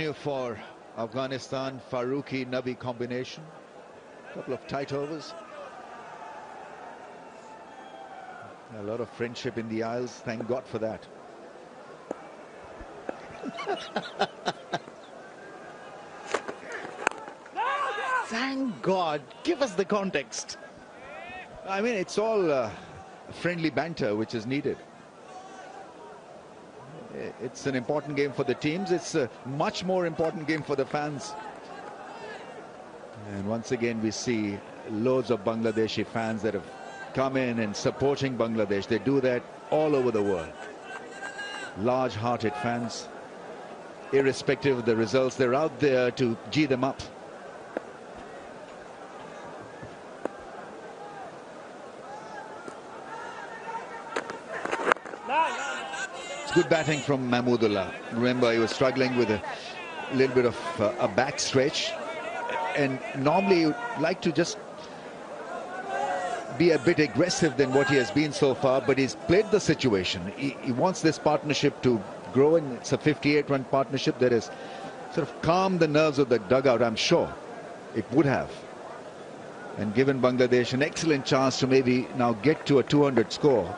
continue for Afghanistan. Farooqi-Nabi combination. Couple of tight overs. A lot of friendship in the Isles. Thank God for that. Thank God. Give us the context. I mean, it's all friendly banter which is needed. It's an important game for the teams. It's a much more important game for the fans. And once again, we see loads of Bangladeshi fans that have come in and supporting Bangladesh. They do that all over the world. Large-hearted fans. Irrespective of the results, they're out there to G them up. It's good batting from Mahmudullah. Remember, he was struggling with a little bit of a back stretch, and normally you'd like to just be a bit aggressive than what he has been so far, but he's played the situation. He wants this partnership to grow, and it's a 58-run partnership that has sort of calmed the nerves of the dugout. I'm sure it would have, and given Bangladesh an excellent chance to maybe now get to a 200 score.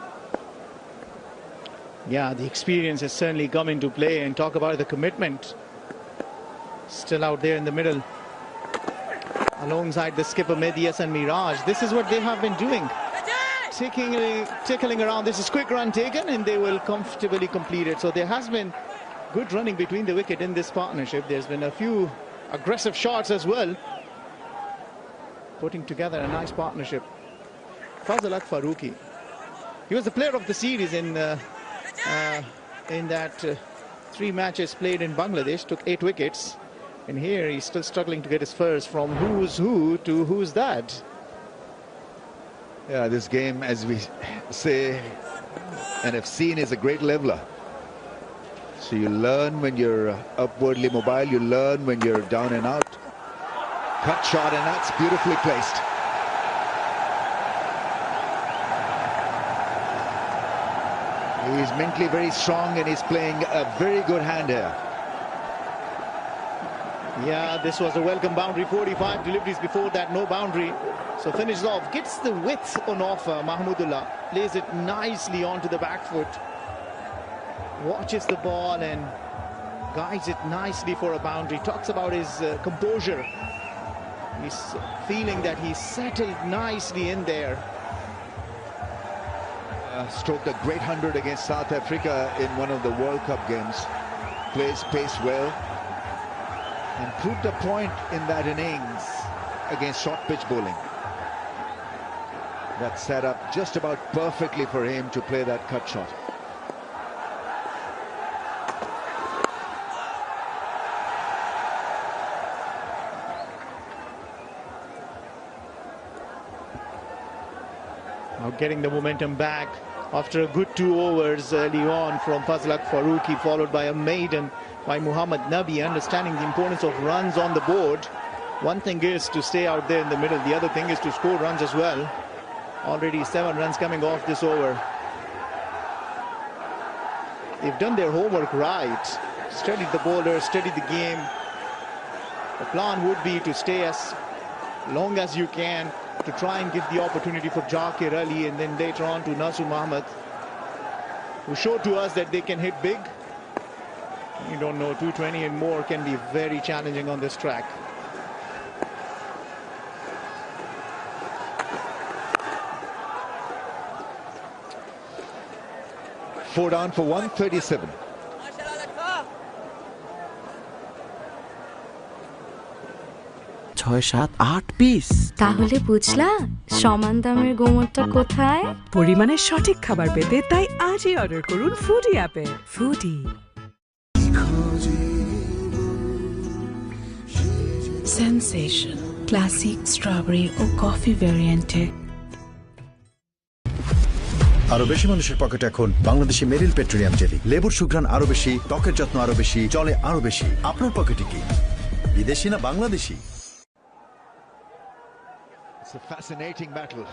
Yeah, the experience has certainly come into play, and talk about the commitment. Still out there in the middle, alongside the skipper Medias and Miraj. This is what they have been doing. Tickling around. This is quick run taken, and they will comfortably complete it. So there has been good running between the wicket in this partnership. There's been a few aggressive shots as well, putting together a nice partnership. Fazal Farooqi, he was the player of the series in that 3 matches played in Bangladesh, took 8 wickets, and here he's still struggling to get his first from who's who to who's that. Yeah, this game, as we say and have seen, is a great leveler. So you learn when you're upwardly mobile, you learn when you're down and out. Cut shot, and that's beautifully placed. He's mentally very strong, and he's playing a very good hand here. Yeah, this was a welcome boundary. 45 deliveries before that, no boundary. So finishes off, gets the width on offer. Mahmudullah plays it nicely onto the back foot. Watches the ball and guides it nicely for a boundary. Talks about his composure. He's feeling that he's settled nicely in there. Stroked a great 100 against South Africa in one of the World Cup games. Plays pace well, and proved a point in that innings against short pitch bowling. That set up just about perfectly for him to play that cut shot. Now getting the momentum back after a good 2 overs early on from Fazal Farooqi, followed by a maiden by Muhammad Nabi, understanding the importance of runs on the board. One thing is to stay out there in the middle, the other thing is to score runs as well. Already 7 runs coming off this over. They've done their homework right. Studied the bowler, studied the game. The plan would be to stay as long as you can, to try and give the opportunity for Jakir Ali, and then later on to Nasur Mohammed, who showed to us that they can hit big. You don't know, 220 and more can be very challenging on this track. Four down for 137. ছয় সাত আট piece তাহলে বুঝলা সমান দামের গোমরটা কোথায়? পরিমাণের সঠিক খাবার পেতে তাই আজই অর্ডার করুন ফুডি অ্যাপে। ফুডি সেনসেশন ক্লাসিক স্ট্রবেরি ও কফি ভ্যারিয়েন্টে। আরো বেশি মানুষের পকেটে এখন বাংলাদেশি মেরিল পেট্রোলিয়াম জেলি। লেবুর সুঘ্রাণ আরো বেশি, ত্বকের যত্ন আরো বেশি, চলে আরো বেশি। আপনার পকেটে কি বিদেশি না Bangladeshi? It's a fascinating battle.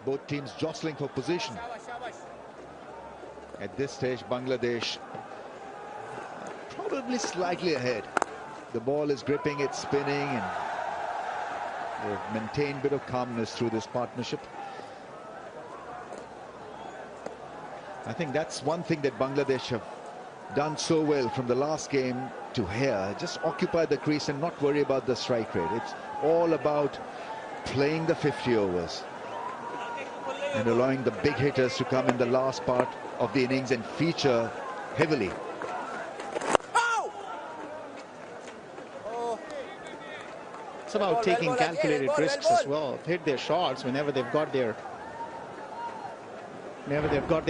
Both teams jostling for position. At this stage, Bangladesh probably slightly ahead. The ball is gripping, it's spinning, and they've maintained a bit of calmness through this partnership. I think that's one thing that Bangladesh have done so well from the last game to here. Just occupy the crease and not worry about the strike rate. It's all about playing the 50 overs and allowing the big hitters to come in the last part of the innings and feature heavily. It's about taking calculated risks as well. Hit their shots whenever they've got their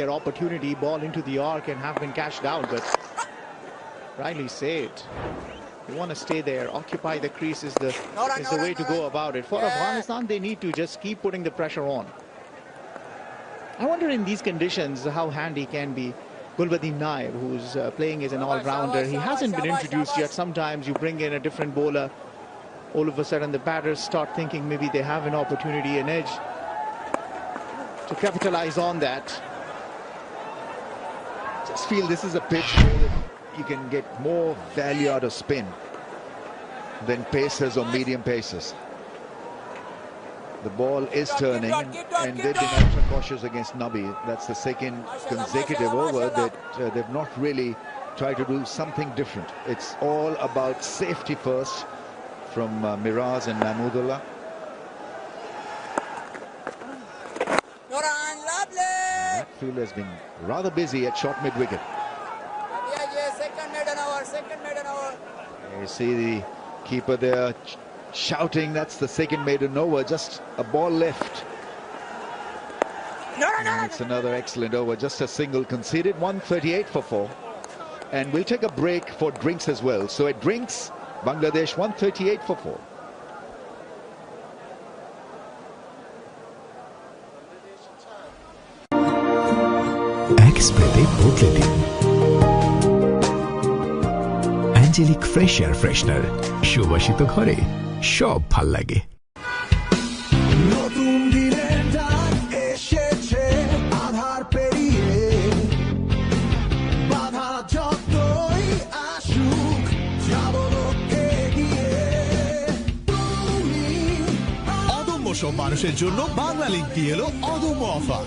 opportunity, ball into the arc and have been cashed out. But rightly said, you want to stay there, occupy the crease is the way to go about it. For Afghanistan, they need to just keep putting the pressure on. I wonder in these conditions how handy can be Gulbadin Naib, who's playing as an all-rounder. He hasn't been introduced yet. Sometimes you bring in a different bowler, all of a sudden the batters start thinking maybe they have an opportunity, an edge to capitalize on that. Just feel this is a pitch where you can get more value out of spin than paces or medium paces. The ball is turning, and they've been extra cautious against Nabi. That's the second consecutive over that they've not really tried to do something different. It's all about safety first from Miraz and Mahmudullah. That field has been rather busy at short mid-wicket. You see the keeper there shouting, that's the second maiden over, just a ball left. And it's another excellent over, just a single conceded, 138 for 4. And we'll take a break for drinks as well. So at drinks, Bangladesh 138 for 4. X-Spray বদলে দিন অ্যাঞ্জেলিক fresh air freshener, সুবাসিত ঘরে সব ভাল লাগে। নতুন দিনের ডাক এসেছে আধার পেরিয়ে, বাধা যতই আসুক যাব লোকে গিয়ে। অদম্য সব মানুষের জন্য বাংলা লিঙ্ক দিয়ে এলো অদম্য offer.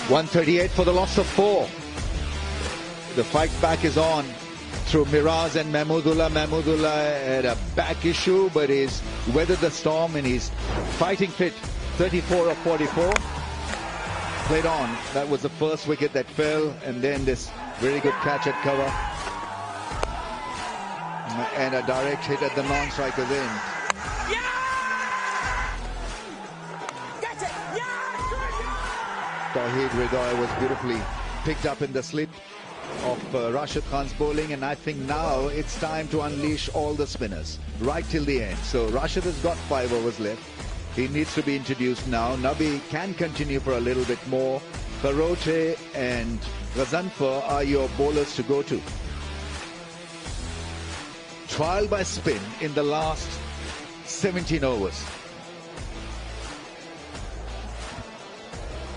.138 for the loss of 4. The fight back is on through Miraz and Mahmudullah. Mahmudullah had a back issue, but he's weathered the storm and he's fighting fit. 34 of 44. Played on. That was the first wicket that fell, and then this very good catch at cover. And a direct hit at the non-striker's end. Tawheed Ridai was beautifully picked up in the slip of Rashid Khan's bowling, and I think now it's time to unleash all the spinners right till the end. So Rashid has got 5 overs left. He needs to be introduced now. Nabi can continue for a little bit more, Barote and Ghazanfar are your bowlers to go to. Trial by spin in the last 17 overs.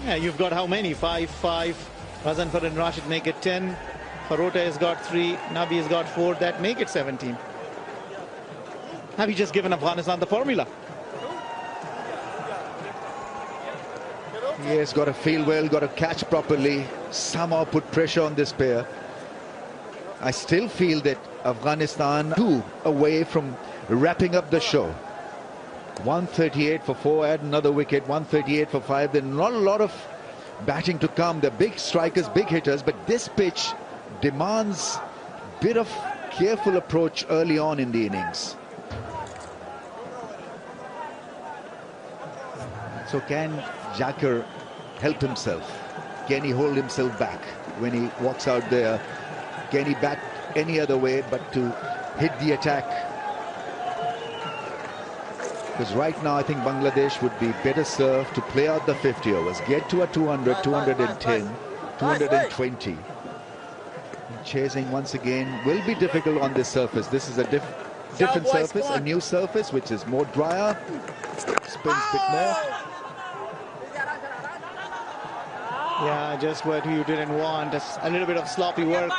Yeah, you've got how many? 5, 5. Ghazanfar and Rashid make it 10. Barote has got 3. Nabi has got 4. That make it 17. Have you just given Afghanistan the formula? Yes, got to feel well, got to catch properly, somehow put pressure on this pair. I still feel that Afghanistan 2 away from wrapping up the show. 138 for 4, add another wicket, 138 for 5. There's not a lot of batting to come. They're big strikers, big hitters, but this pitch demands a bit of careful approach early on in the innings. So can Jacker help himself? Can he hold himself back when he walks out there? Can he bat any other way but to hit the attack? Because right now I think Bangladesh would be better served to play out the 50 overs, get to a 200, 210, 220. And chasing once again will be difficult on this surface. This is a different surface, a new surface which is more drier, spins a bit more. Yeah, just what you didn't want. A little bit of sloppy work.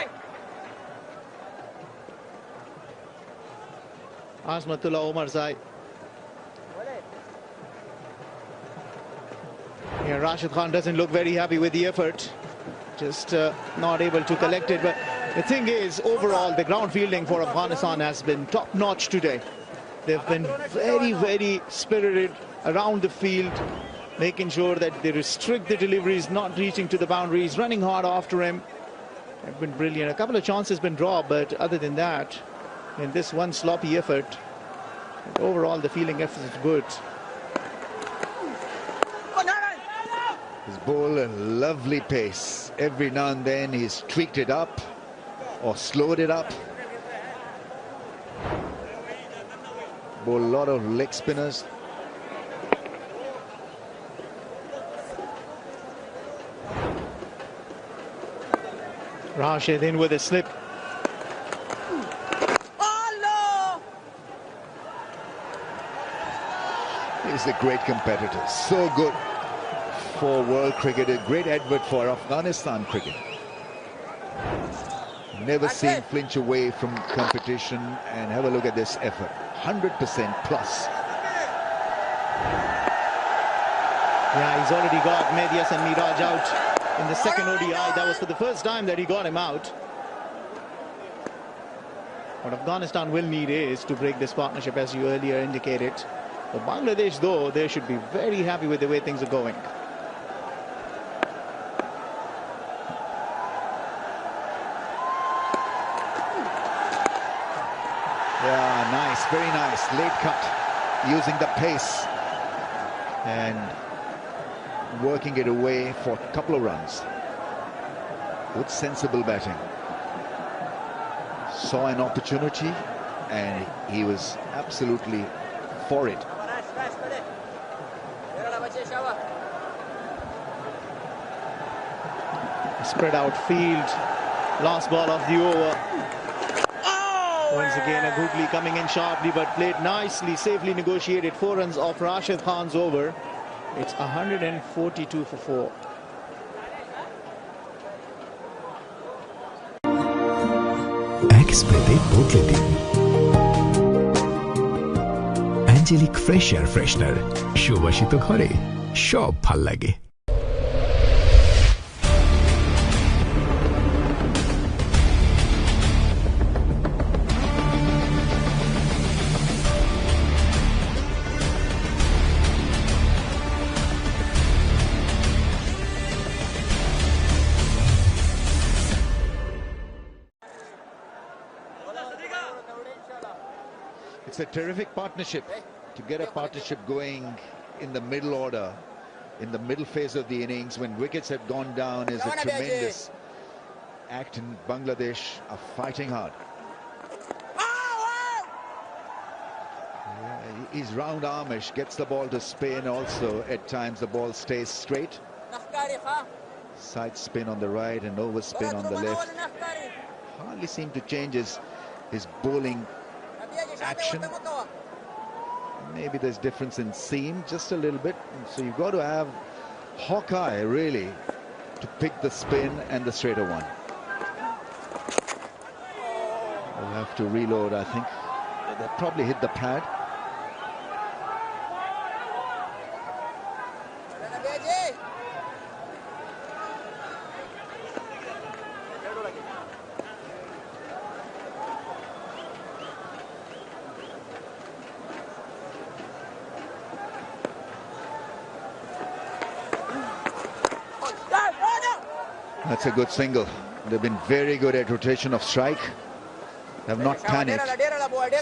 Azmatullah Omarzai. Yeah, Rashid Khan doesn't look very happy with the effort. Just not able to collect it. But the thing is, overall, the ground fielding for Afghanistan has been top-notch today. They've been very, very spirited around the field, making sure that they restrict the deliveries, not reaching to the boundaries, running hard after him. They've been brilliant. A couple of chances been dropped, but other than that, in this one sloppy effort, overall the fielding effort is good. His ball a lovely pace. Every now and then he's tweaked it up or slowed it up. Ball a lot of leg spinners. Rashid in with a slip. He's a great competitor. So good for world cricket. A great advert for Afghanistan cricket. Never seen flinch away from competition, and have a look at this effort. 100% plus. Yeah, he's already got Medias and Miraj out in the second ODI. That was for the first time that he got him out. What Afghanistan will need is to break this partnership, as you earlier indicated. For Bangladesh, though, they should be very happy with the way things are going. Yeah, nice, very nice. Late cut, using the pace and working it away for a couple of runs. Good, sensible batting. Saw an opportunity and he was absolutely for it. Spread out field. Last ball of the over. Once again, a googly coming in sharply, but played nicely, safely negotiated. 4 runs off Rashid Khan's over. It's 142 for 4. এক স্প্রেতে বদলে দিন অ্যাঞ্জেলিক fresh air freshener. সুবাসিত ঘরে সব ভাল লাগে। It's a terrific partnership. To get a partnership going in the middle order, in the middle phase of the innings, when wickets have gone down, is a tremendous act. In Bangladesh are fighting hard. Yeah, he's round armish, gets the ball to spin also. At times the ball stays straight. Side spin on the right and overspin on the left. Hardly seemed to change his bowling action. Maybe there's difference in seam just a little bit. So you've got to have Hawkeye really to pick the spin and the straighter one. We'll have to reload, I think. They'll probably hit the pad. That's a good single. They've been very good at rotation of strike. They have not panicked.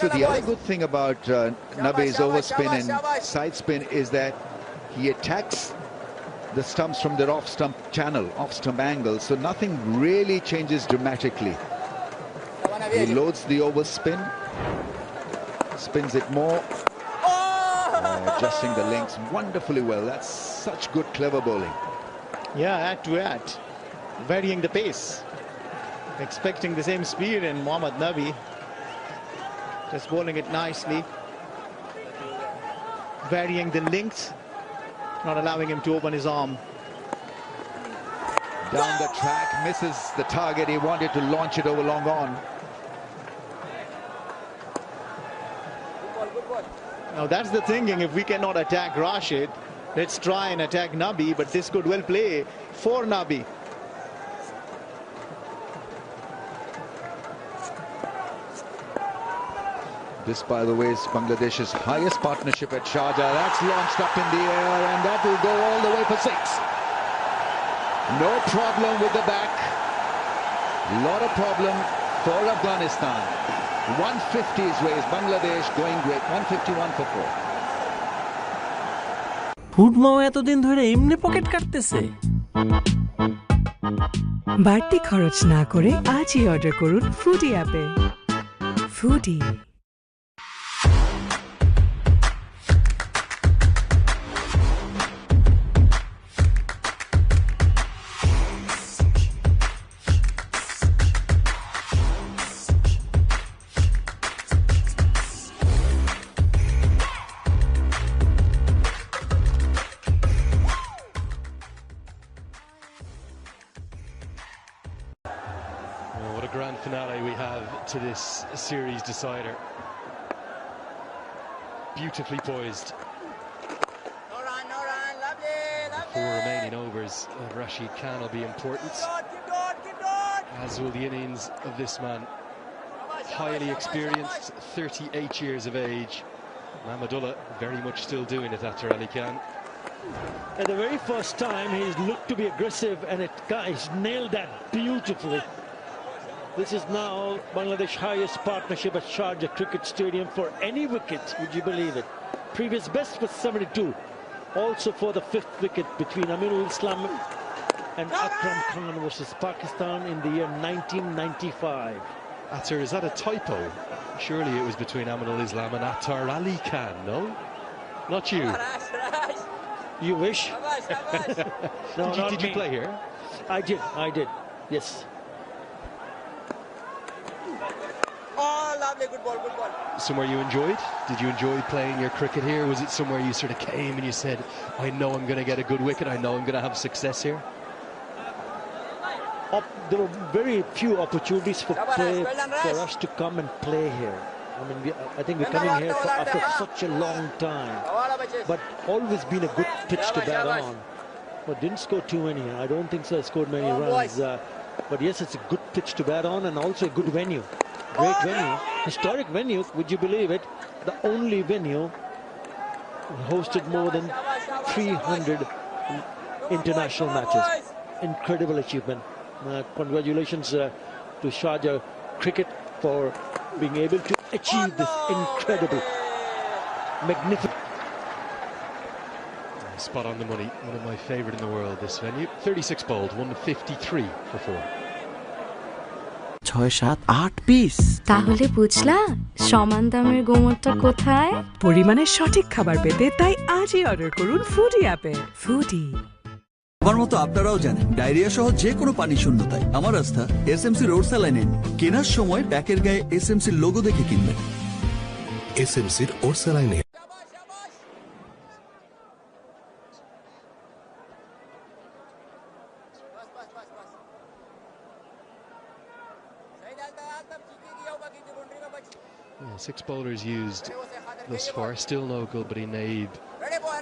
So the other good thing about Nabi's overspin and side spin is that he attacks the stumps from their off-stump channel, off-stump angle. So nothing really changes dramatically. He loads the overspin, spins it more, adjusting the links wonderfully well. That's such good, clever bowling. Yeah, add to add. Varying the pace, expecting the same speed, and Mohammad Nabi just bowling it nicely, varying the length, not allowing him to open his arm. Down the track, misses the target. He wanted to launch it over long on. Now that's the thinking. If we cannot attack Rashid, let's try and attack Nabi, but this could well play for Nabi. This, by the way, is Bangladesh's highest partnership at Sharjah. That's launched up in the air, and that will go all the way for 6. No problem with the back. Lot of problem for Afghanistan. 150 is raised. Bangladesh going great. 151 for 4. ফুটমাও এতদিন ধরে এমনি pocket কাটতেছে। বাড়তি খরচ না করে আজই order করুন ফুডি অ্যাপে। Foodie. What a grand finale we have to this series decider. Beautifully poised. No run, lovely. The 4 remaining overs of Rashid Khan will be important. Keep going. As will the innings of this man. Highly experienced, 38 years of age. Mahmudullah very much still doing it after Ali Khan. At the very first time, he's looked to be aggressive, and he's nailed that beautifully. This is now Bangladesh's highest partnership at Sharjah Cricket Stadium for any wicket, would you believe it? Previous best was 72. Also for the 5th wicket between Aminul Islam and Akram Khan versus Pakistan in the year 1995. Attar, is that a typo? Surely it was between Aminul Islam and Attar Ali Khan, no? Not you. You wish? No, did you play here? I did, yes. Oh, lovely, good ball. Somewhere you enjoyed? Did you enjoy playing your cricket here? Was it somewhere you sort of came and you said, I know I'm going to get a good wicket, I know I'm going to have success here? There were very few opportunities for us to come and play here. I mean, I think we're coming here after such a long time. But always been a good pitch to bat on. But didn't score too many. I don't think so. I scored many runs. But yes, it's a good pitch to bat on, and also a good venue. Great venue. Historic venue, would you believe it? The only venue hosted more than 300 international matches. Incredible achievement. Congratulations to Sharjah Cricket for being able to achieve this incredible, magnificent. Spot on the money. One of my favourite in the world, this venue. 36 bowled, 153 for 4. 6, 7, 8 piece. তাহলে বুঝলা সমান দামের গোমরটা কোথায়? পরিমাণের সঠিক খাবার পেতে তাই আজই অর্ডার করুন ফুডি অ্যাপে। ফুডি। আমার মতো আপনারাও জানেন ডায়রিয়া সহ যে কোনো পানি শূন্যতায় আমার আস্থা এসএমসি রোড স্যালাইন। কেনার সময় প্যাকের গায়ে এসএমসির লোগো দেখে কিনবেন। এসএমসির ওর saline. Six bowlers used thus far, still no good, but Naib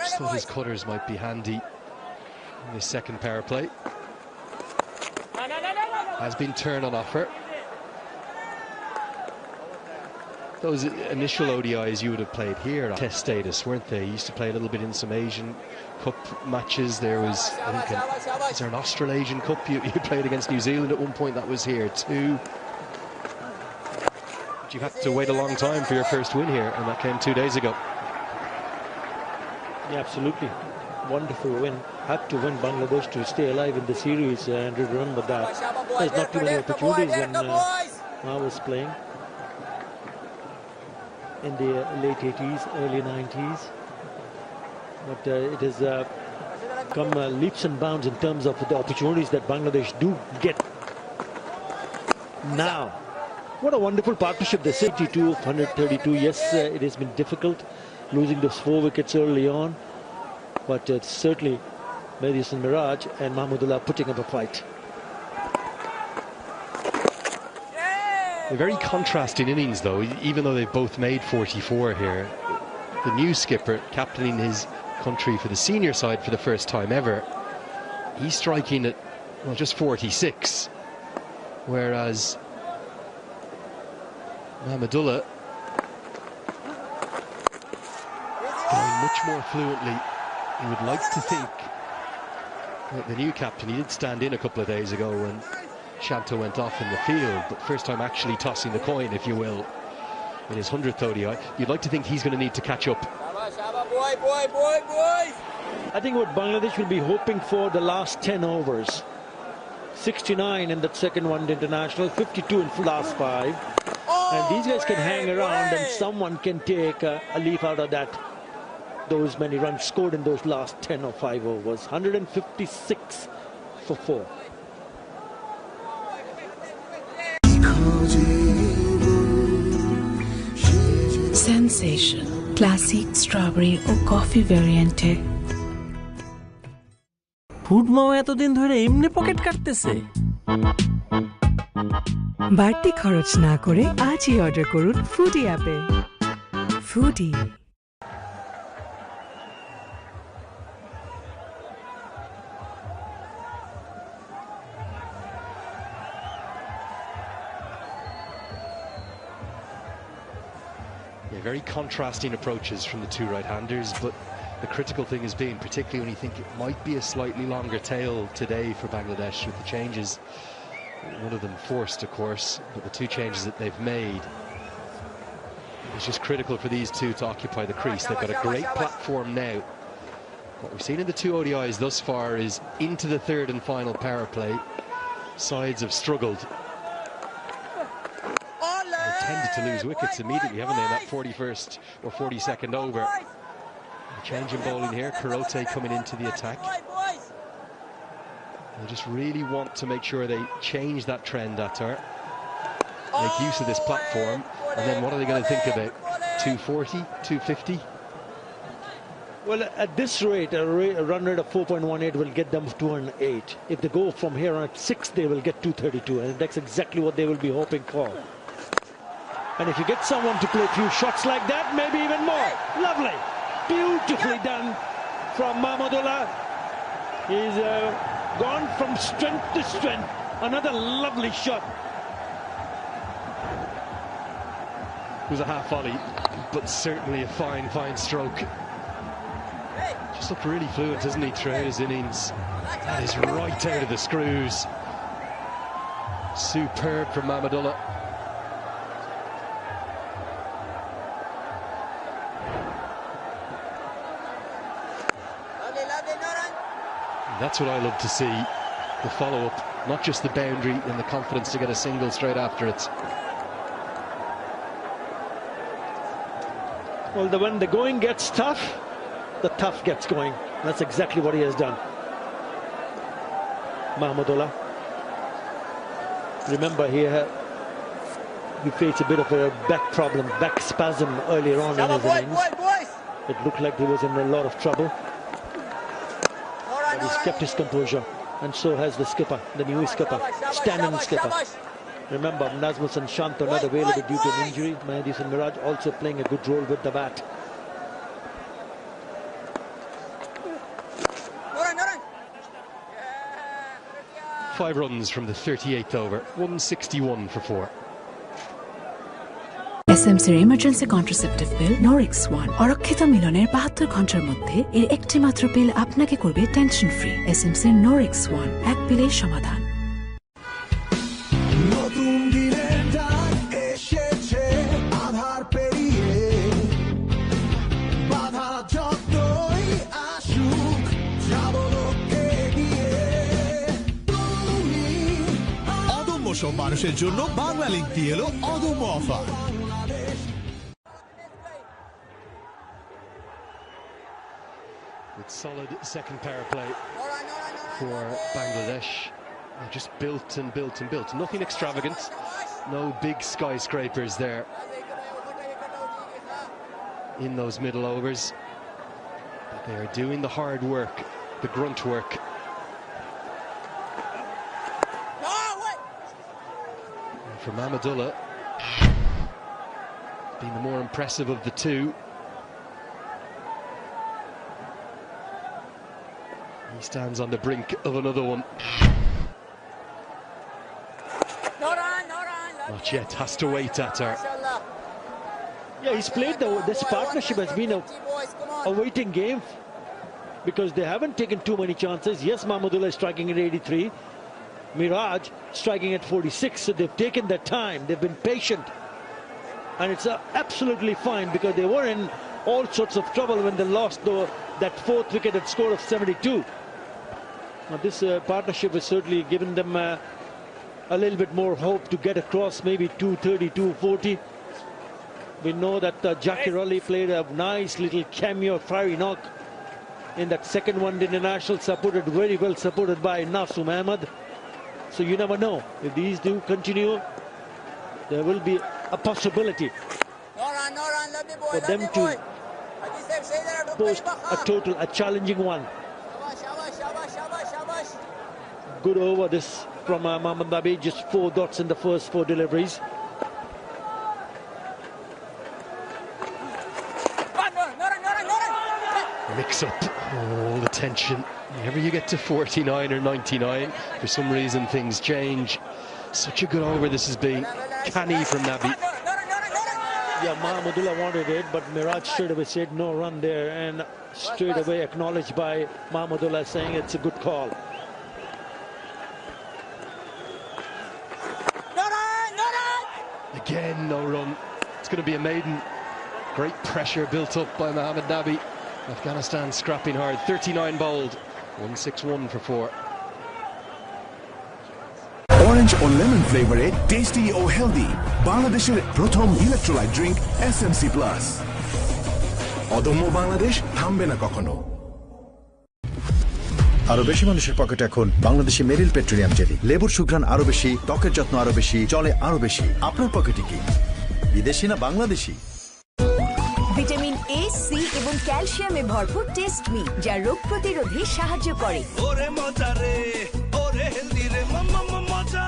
just thought his cutters might be handy in this second power play. Has been turned on offer. Those initial ODIs you would have played here on test status, weren't they? You used to play a little bit in some Asian Cup matches. There was, I think, is there an Australasian Cup you played against New Zealand at one point? That was here too. You had to wait a long time for your first win here, and that came 2 days ago. Yeah, absolutely. Wonderful win. Had to win Bangladesh to stay alive in the series, and remember that. There's not too many opportunities when I was playing in the late 80s, early 90s. But it has come leaps and bounds in terms of the opportunities that Bangladesh do get now. What a wonderful partnership. The 72 of 132. Yes, it has been difficult losing those 4 wickets early on, but certainly Medius and Miraj and Mahmudullah putting up a fight. A very contrasting innings though, even though they've both made 44 here. The new skipper captaining his country for the senior side for the first time ever, he's striking at, well, just 46, whereas Mahmudullah going much more fluently. You would like to think that the new captain, he did stand in a couple of days ago when Shanto went off in the field, but first time actually tossing the coin, if you will, in his 100th ODI. You'd like to think he's going to need to catch up. I think what Bangladesh will be hoping for the last 10 overs. 69 in that second one international, 52 in the last 5. And these guys can hang around and someone can take a leaf out of that. Those many runs scored in those last 10 or 5 overs. 156 for 4. Sensation. Classic strawberry or coffee variant. Food মাও এতদিন ধরে এমনি pocket কাটতেছে। বাড়তি খরচ না করে আজই অর্ডার করুন ফুডি অ্যাপে। Foodie. Yeah, very contrasting approaches from the two right-handers, but the critical thing has been, particularly when you think it might be a slightly longer tail today for Bangladesh with the changes. One of them forced, of course, but the 2 changes that they've made, it's just critical for these two to occupy the crease. They've got a great platform now. What we've seen in the 2 ODIs thus far is into the 3rd and final power play. Sides have struggled. They've tended to lose wickets immediately, haven't they, in that 41st or 42nd over. A change in bowling here, Kurote coming into the attack. They just really want to make sure they change that trend at her, make use of this platform, and then what are they going to think about? 240, 250? Well, at this rate, a run rate of 4.18 will get them 208. If they go from here on at 6, they will get 232, and that's exactly what they will be hoping for. And if you get someone to play a few shots like that, maybe even more. Lovely. Beautifully done from Mahmudullah. He's gone from strength to strength. Another lovely shot. It was a half volley, but certainly a fine stroke. Just looked really fluent, doesn't he, throughout his innings. That is right out of the screws. Superb from Mahmudullah. That's what I love to see, the follow-up, not just the boundary and the confidence to get a single straight after it. Well, when the going gets tough, the tough gets going. That's exactly what he has done. Mahmudullah. Remember, he faced a bit of a back problem, back spasm earlier on in his innings. It looked like he was in a lot of trouble. But he's kept his composure, and so has the skipper, the new skipper, standing skipper. Remember, Nazmus and Shant are not available due to an injury. Mahendis and Miraj also playing a good role with the bat. Five runs from the 38th over, 161 for 4. এসএমসির emergency contraceptive pill Norix 1 অরক্ষিত মিলনের 72 ঘন্টার মধ্যে এর একটি মাত্র পিল আপনাকে করবে টেনশন ফ্রি। এসএমসির নরিক্স 1 এক পিলের সমাধান। নতুন দিনের ডাক এসেছে আধার পেরিয়ে, বাধা যতই আসুক যাবো এগিয়ে। অদম্য সব মানুষের জন্য বাংলা লিঙ্ক দিয়ে এলো অদম্য offer. With solid second power play for Bangladesh. They just built and built and built. Nothing extravagant, no big skyscrapers there in those middle overs. But they are doing the hard work, the grunt work. And for Mahmudullah, being the more impressive of the two. He stands on the brink of another one. Not yet, has to wait at her. Yeah, he's played this partnership has been a waiting game because they haven't taken too many chances. Yes, Mahmudullah is striking at 83, Miraj striking at 46, so they've taken their time, they've been patient, and it's absolutely fine because they were in all sorts of trouble when they lost that fourth wicket at score of 72. Now this partnership has certainly given them a little bit more hope to get across maybe 230, 240. We know that Jakir Ali played a nice little cameo fiery knock in that second one international, supported very well, supported by Nasum Ahmed. So you never know, if these do continue, there will be a possibility for them to post a challenging one. Good over this from Mohammad Nabi, just 4 dots in the first 4 deliveries. Mix up all the tension. Whenever you get to 49 or 99, for some reason things change. Such a good over this has been. Canny from Nabi. Yeah, Mahmudullah wanted it, but Miraj straight away said no run there, and straight away acknowledged by Mahmudullah saying it's a good call. Again, no run. It's going to be a maiden. Great pressure built up by Mohammad Nabi. Afghanistan scrapping hard. 39 bowled. 161 for 4. Orange ও lemon ফ্লেভারে tasty ও healthy বাংলাদেশের প্রথম electrolyte drink SMC plus. অদম্য বাংলাদেশ থামবে না কখনো। আরো বেশি মানুষের পকেটে এখন বাংলাদেশি মেরিল পেট্রোলিয়াম জেলি। লেবুর সুঘ্রাণ আরো বেশি, ত্বকের যত্ন আরো বেশি, চলে আরো বেশি। আপনার পকেটে কি বিদেশি না বাংলাদেশি? ভিটামিন এ, সি এবং ক্যালসিয়ামে ভরপুর টেস্ট মি, যা রোগ প্রতিরোধে সাহায্য করে। ওরে মজা রে, ওরে হেলদি রে, মজা।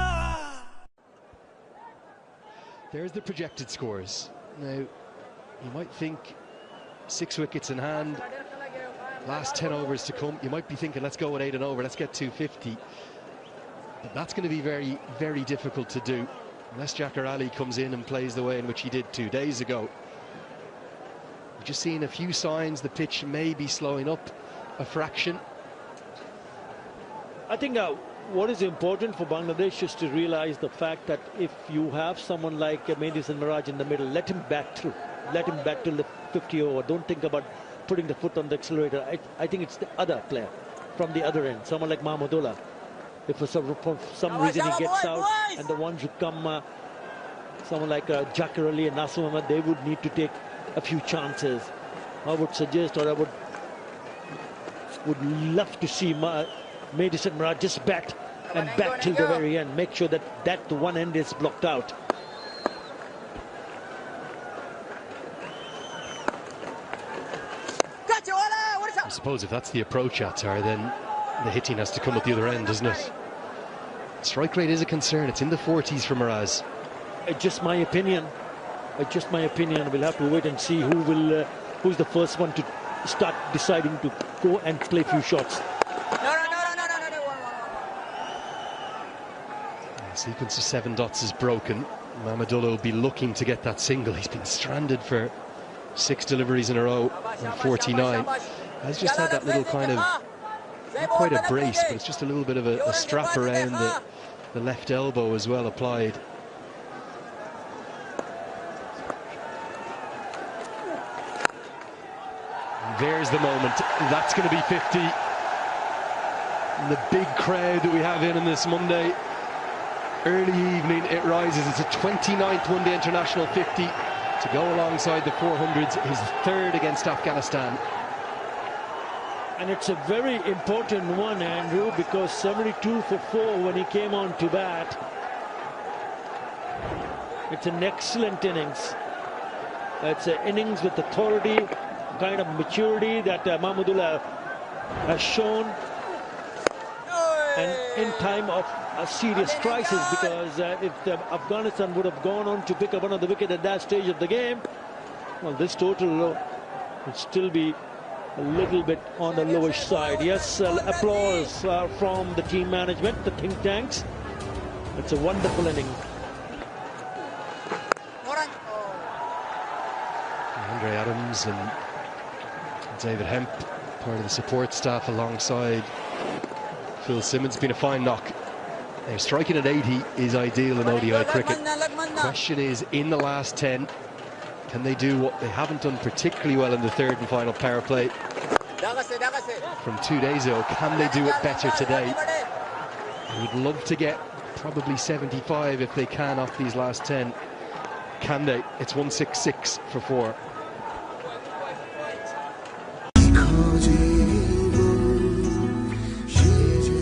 There's the projected scores. Now, you might think 6 wickets in hand, last 10 overs to come. You might be thinking, let's go at 8 and over, let's get 250. But that's going to be very, very difficult to do unless Jakir Ali comes in and plays the way in which he did 2 days ago. We've just seen a few signs the pitch may be slowing up a fraction. I think what is important for Bangladesh is to realize the fact that if you have someone like Mahendis and Miraj in the middle, let him bat through. Let him bat till the 50 over. Don't think about putting the foot on the accelerator. I think it's the other player from the other end, someone like Mahmudullah. If for some reason he gets out, and the ones who come, someone like Jakir Ali and Nasum Ahmed, they would need to take a few chances. I would suggest, or I would love to see Mahendis and Miraj just bat and back till the very end. Make sure that the one end is blocked out. I suppose if that's the approach, Attar, then the hitting has to come at the other end, doesn't it? Strike rate is a concern. It's in the 40s for Miraz. Just my opinion. Just my opinion. We'll have to wait and see who's the first one to start deciding to go and play a few shots. The sequence of 7 dots is broken. Mamadullah will be looking to get that single. He's been stranded for 6 deliveries in a row on 49. Has just had that little kind of, not quite a brace, but it's just a little bit of a strap around the left elbow as well applied. And there's the moment. That's going to be 50. And the big crowd that we have in on this Monday early evening, it rises. It's a 29th one-day international 50 to go alongside the 400s, his third against Afghanistan. And it's a very important one, Andrew, because 72 for 4 when he came on to bat. It's an excellent innings. It's an innings with authority, kind of maturity that Mahmudullah has shown. And in time of a serious crisis, because if Afghanistan would have gone on to pick up another wicket at that stage of the game, well, this total would still be a little bit on the lowish side. Yes, applause from the team management, the think tanks. It's a wonderful inning. Andre Adams and David Hemp, part of the support staff alongside Phil Simmons. Been a fine knock. Striking at 80 is ideal in ODI cricket. Question is, in the last 10, can they do what they haven't done particularly well in the third and final power play from 2 days ago? Can they do it better today? I would love to get probably 75 if they can off these last 10. Can they? It's 166 for 4.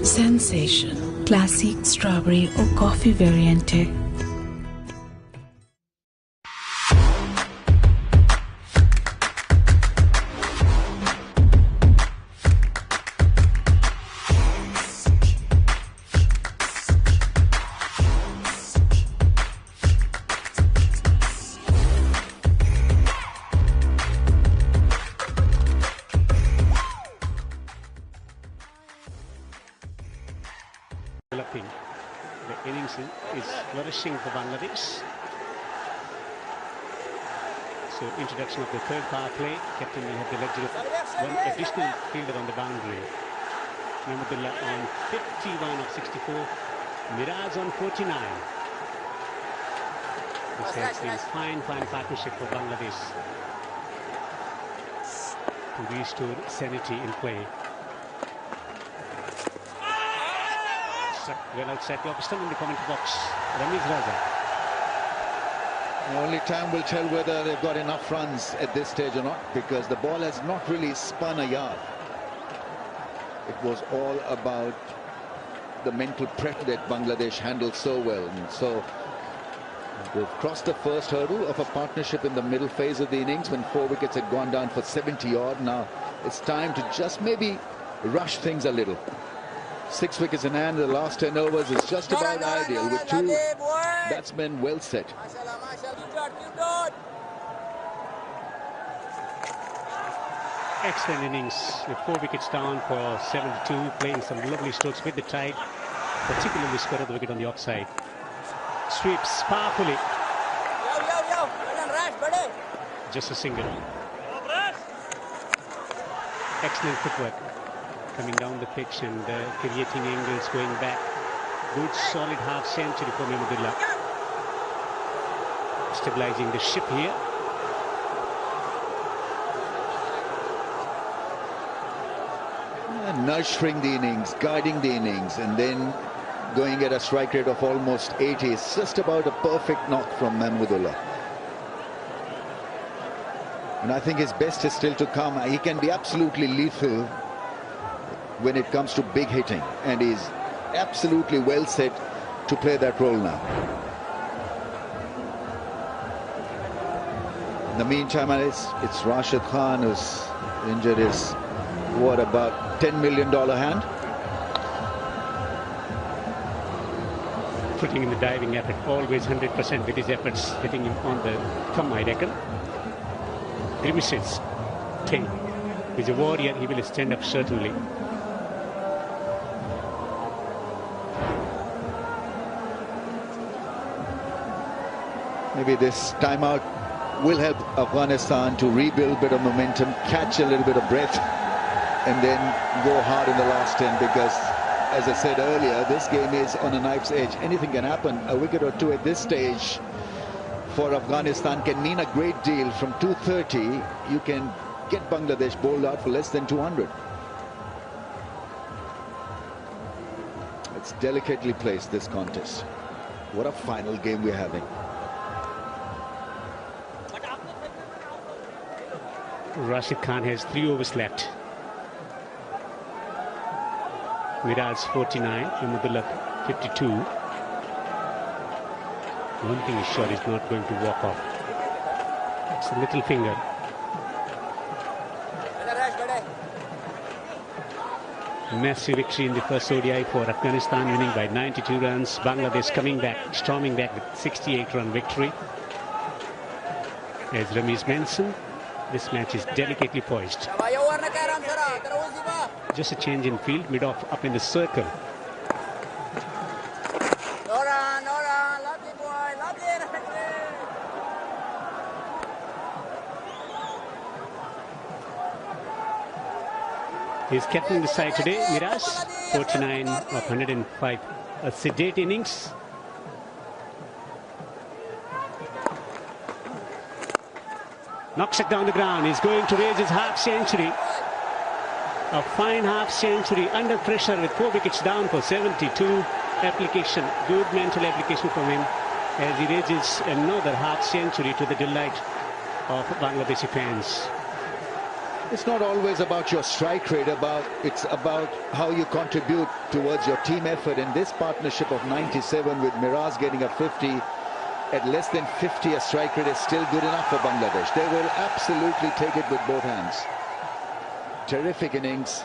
Sensation classic strawberry or coffee variante. The innings is flourishing for Bangladesh. So introduction of the third power play. Captain will have the luxury of one additional fielder on the boundary. Mahmudullah on 51 of 64. Miraz on 49. This has been fine partnership for Bangladesh to restore sanity in play. Well outside the Pakistan in the commentary box. Ramiz Raza. The only time will tell whether they've got enough runs at this stage or not, because the ball has not really spun a yard. It was all about the mental prep that Bangladesh handled so well. And so they've crossed the first hurdle of a partnership in the middle phase of the innings when 4 wickets had gone down for 70 odd. Now it's time to just maybe rush things a little. 6 wickets in hand, the last 10 overs is just about ideal with 2 batsmen well set. Excellent innings with 4 wickets down for 72, playing some lovely strokes with the tide, particularly square the wicket on the offside. Sweeps powerfully. Just a single. Excellent footwork. Coming down the pitch and creating angles, going back. Good solid half century for Mahmudullah. Stabilizing the ship here. Nurturing the innings, guiding the innings, and then going at a strike rate of almost 80. It's just about a perfect knock from Mahmudullah. And I think his best is still to come. He can be absolutely lethal when it comes to big hitting, and he's absolutely well set to play that role now. In the meantime, it's Rashid Khan who's injured his, what, about $10 million hand? Putting in the diving effort, always 100% with his efforts, hitting him on the thumb, I reckon. Grimaces. King. He's a warrior, he will stand up certainly. Maybe this timeout will help Afghanistan to rebuild a bit of momentum, catch a little bit of breath, and then go hard in the last 10, because, as I said earlier, this game is on a knife's edge. Anything can happen. A wicket or two at this stage for Afghanistan can mean a great deal. From 230, you can get Bangladesh bowled out for less than 200. It's delicately placed, this contest. What a final game we're having. Rashid Khan has 3 overs left. Miraj 49, Mahmudullah 52. One thing is sure, he's not going to walk off. It's a little finger. Massive victory in the first ODI for Afghanistan, winning by 92 runs. Bangladesh coming back, storming back with 68-run victory. As Ramesh mentioned, this match is delicately poised. Just a change in field, mid-off up in the circle. Lovely boy, lovely. He's captaining the side today, Miraj. 49 of 105. A sedate innings. Knocks it down the ground. He's going to raise his half century. A fine half century under pressure with 4 wickets down for 72. Application, good mental application from him as he raises another half century to the delight of Bangladeshi fans. It's not always about your strike rate, it's about how you contribute towards your team effort. In this partnership of 97 with Miraj getting a 50, at less than 50 a strike rate is still good enough for Bangladesh. They will absolutely take it with both hands. Terrific innings.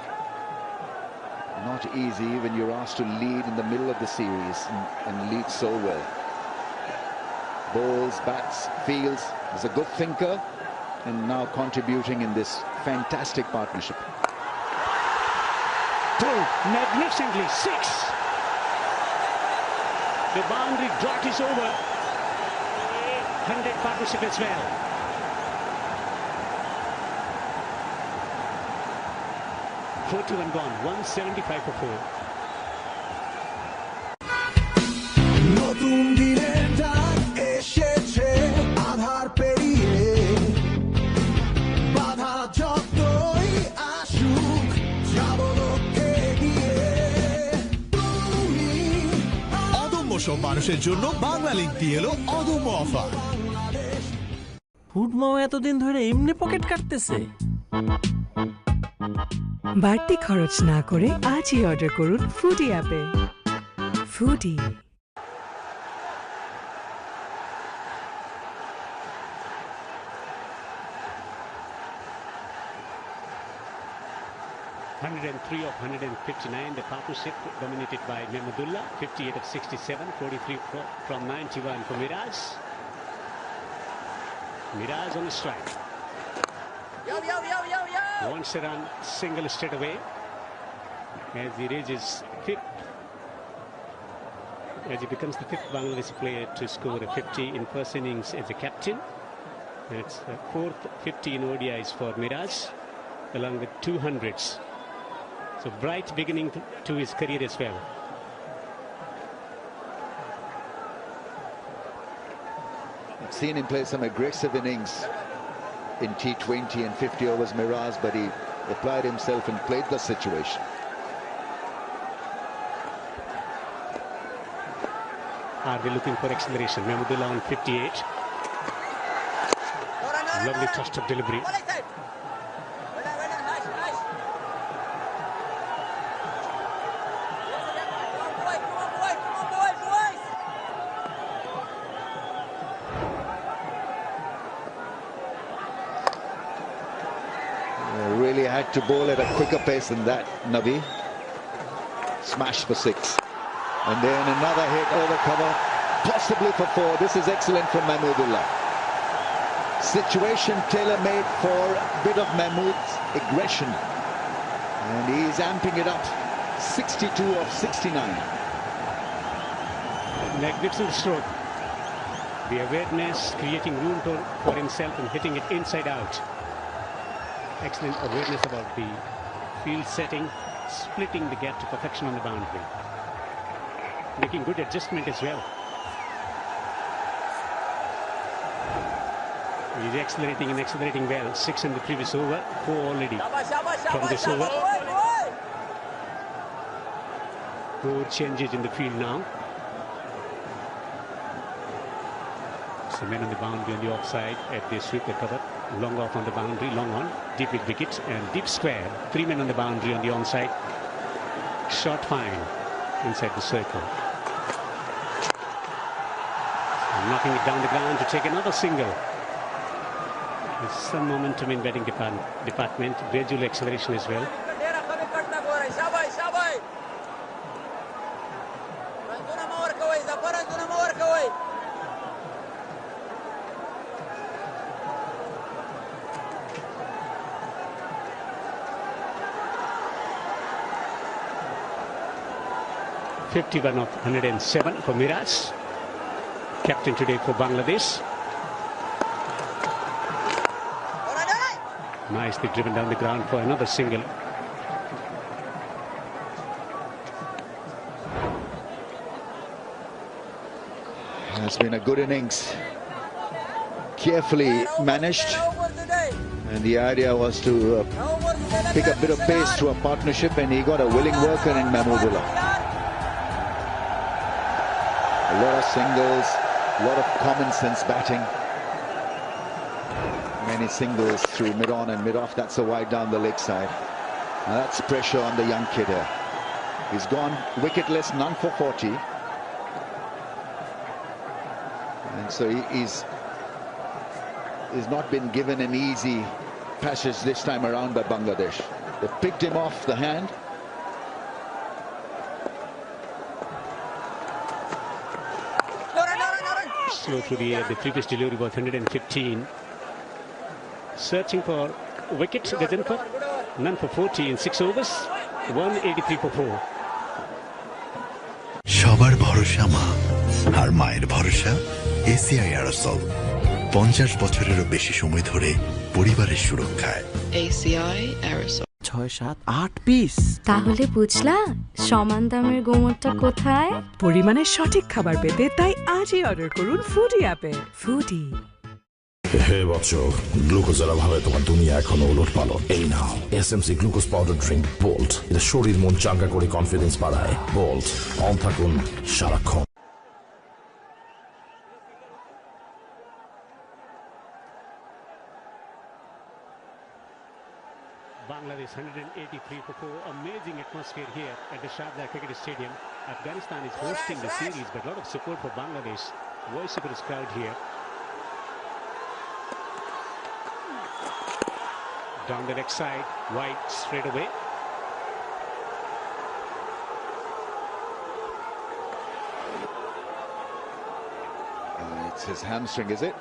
Not easy when you're asked to lead in the middle of the series and lead so well. Bowls, bats, fields. He's a good thinker and now contributing in this fantastic partnership. Pulled magnificently, 6. The boundary drought is over. 100 partnership as well. One gone, 175 for 4. অদম্য সব মানুষের জন্য Bangla link দিয়ে এলো অদম্য offer. Food মাও এতদিন ধরে এমনি পকেট কাটতেছে। বাড়তি খরচ না করে আজই অর্ডার করুন ফুডি অ্যাপে। Foodie. 103 of 159, the partnership dominated by Mahmudullah. 58 of 67, 43 from 91 for Miraj. Miraj on the strike. Wants a run, single straight away as he reaches 5th, as he becomes the 5th Bangladeshi player to score a 50 in first innings as a captain. And it's the 4th 50 in ODIs for Miraj, along with 200s. So bright beginning to his career as well. I've seen him play some aggressive innings in T20 and 50 overs Miraj, but he applied himself and played the situation. Are they looking for acceleration? Mahmudullah on 58. Lovely touch-up delivery. had to bowl at a quicker pace than that, Nabi. Smash for 6. And then another hit over cover, possibly for 4. This is excellent from Mahmudullah. Situation tailor-made for a bit of Mahmood's aggression. And he's amping it up. 62 of 69. Magnificent stroke. The awareness, creating room for himself and hitting it inside out. Excellent awareness about the field setting, splitting the gap to perfection on the boundary. Making good adjustment as well. He's accelerating well. 6 in the previous over, 4 already from this over. 4 changes in the field now. So men on the boundary on the offside at the sweep the cover. Long off on the boundary, long on, deep with wicket and deep square. 3 men on the boundary on the onside. Shot fine inside the circle. Knocking it down the ground to take another single. There's some momentum in batting department, gradual acceleration as well. .51 of 107 for Miraj, captain today for Bangladesh. Nicely driven down the ground for another single. It's been a good innings, carefully managed, and the idea was to pick a bit of pace through a partnership, and he got a willing worker in Mahmudullah. A lot of singles, a lot of common sense batting. Many singles through mid-on and mid-off. That's a wide down the leg side. Now that's pressure on the young kid here. He's gone wicketless, none for 40. And so he's not been given an easy passage this time around by Bangladesh. They picked him off the hand. Slow through the air. The previous delivery was 115. Searching for wicket, Gajanpur. None for 40 in 6 overs. 183 for 4. সবার ভরসা মা আর মায়ের ভরসা ACI aerosol 50 বছরেরও বেশি সময় ধরে পরিবারের সুরক্ষায় ACI Aerosol 6-7-8 পিস। তাহলে বুঝলা সমান দামের গোমরটা কোথায়? পরিমাণের সঠিক খাবার পেতে তাই আজই অর্ডার করুন ফুডি অ্যাপে। ফুডি। হে বৎস, গ্লুকোজের অভাবে তোমার দুনিয়া এখনো ওলটপালট। এই নাও SMC glucose powder drink bolt. এটা শরীর মন চাঙ্গা করে কনফিডেন্স বাড়ায়। বোল্ট, অন থাকুন সারাক্ষণ। Bangladesh 183 for 4. Amazing atmosphere here at the Sharjah Cricket Stadium. Afghanistan is hosting the series, but a lot of support for Bangladesh. Vociferous crowd here. Down the next side, wide straight away. It's his hamstring, is it?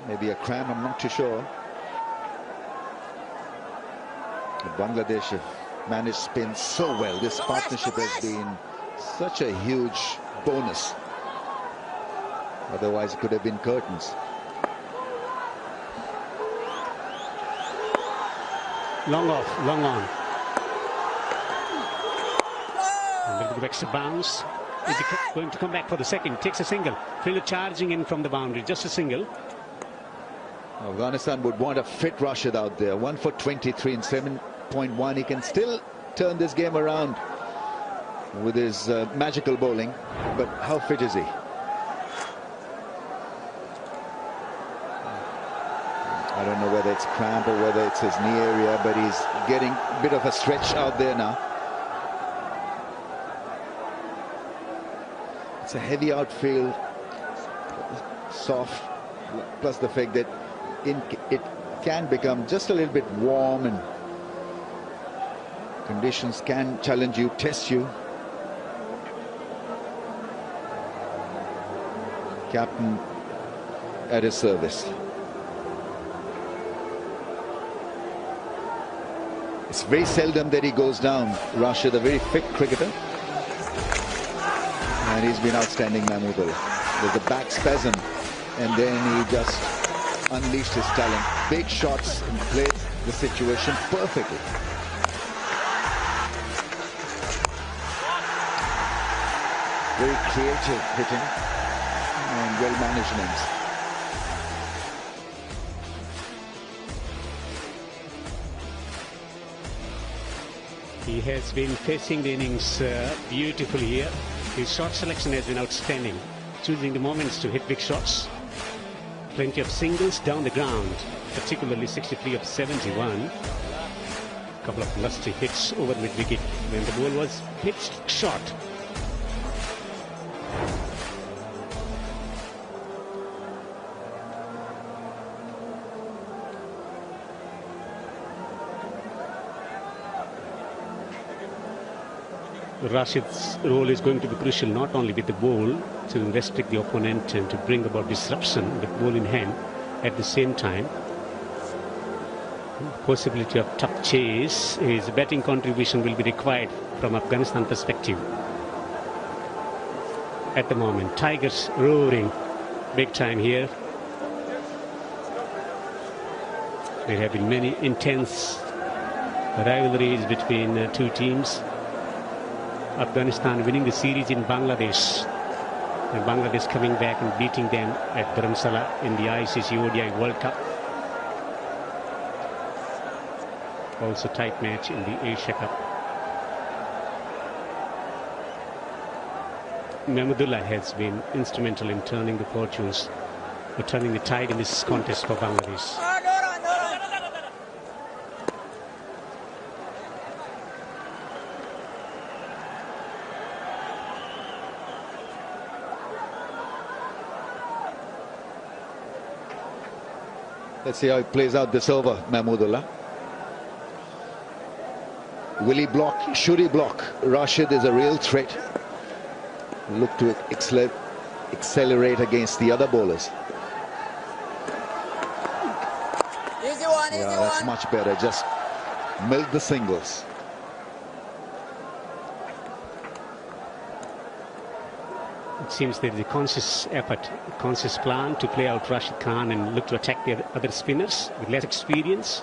Maybe a cramp, I'm not too sure. But Bangladesh have managed spin so well. This partnership has been such a huge bonus. Otherwise it could have been curtains. Long off, long on. A little bit of extra bounce. Is he going to come back for the second? Takes a single. Fielder charging in from the boundary. Just a single. Afghanistan would want a fit Rashid out there. 1 for 23 in 7.1. He can still turn this game around with his magical bowling. But how fit is he? I don't know whether it's cramp or whether it's his knee area, but he's getting a bit of a stretch out there now. It's a heavy outfield, soft, plus the fact that it can become just a little bit warm, and conditions can challenge you, test you. Captain at his service. It's very seldom that he goes down. Rashid, a very fit cricketer. And he's been outstanding, Mahmoodullah. With the back spasm. And then he just unleashed his talent. Big shots and played the situation perfectly. Very creative hitting. And well-managed innings. He has been facing the innings beautifully here. His shot selection has been outstanding, choosing the moments to hit big shots. Plenty of singles down the ground, particularly 63 of 71. A couple of lusty hits over mid-wicket when the ball was pitched short. Rashid's role is going to be crucial, not only with the ball to restrict the opponent and to bring about disruption with ball in hand, at the same time possibility of tough chase. His batting contribution will be required from Afghanistan perspective. At the moment, Tigers roaring big time here. There have been many intense rivalries between two teams. Afghanistan winning the series in Bangladesh, and Bangladesh coming back and beating them at Dharamsala in the ICC ODI World Cup. Also tight match in the Asia Cup. Mahmoodullah has been instrumental in turning the fortunes, or turning the tide in this contest for Bangladesh. Let's see how it plays out this over, Mahmoodullah. Will he block? Should he block? Rashid is a real threat. Look to accelerate against the other bowlers. Easy one, easy That's one. much better. Just milk the singles. It seems there is a conscious effort, a conscious plan to play out Rashid Khan and look to attack the other spinners with less experience.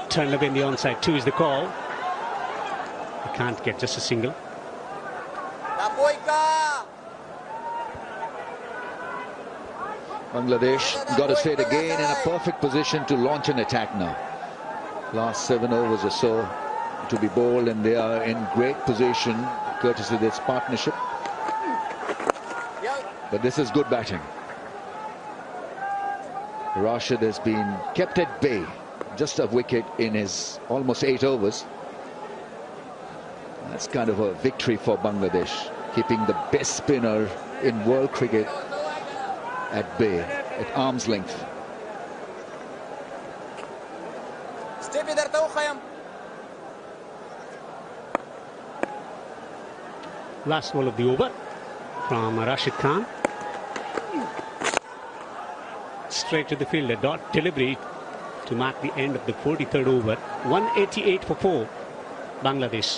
Turned away in the onside, 2 is the call. He can't get just a single. Bangladesh got to set again in a perfect position to launch an attack now. Last 7 overs or so to be bowled, and they are in great position courtesy of this partnership. But this is good batting. Rashid has been kept at bay, just a wicket in his almost 8 overs. That's kind of a victory for Bangladesh, keeping the best spinner in world cricket at bay, at arm's length. Last ball of the over from Rashid Khan. Straight to the fielder, dot delivery to mark the end of the 43rd over. 188 for 4, Bangladesh.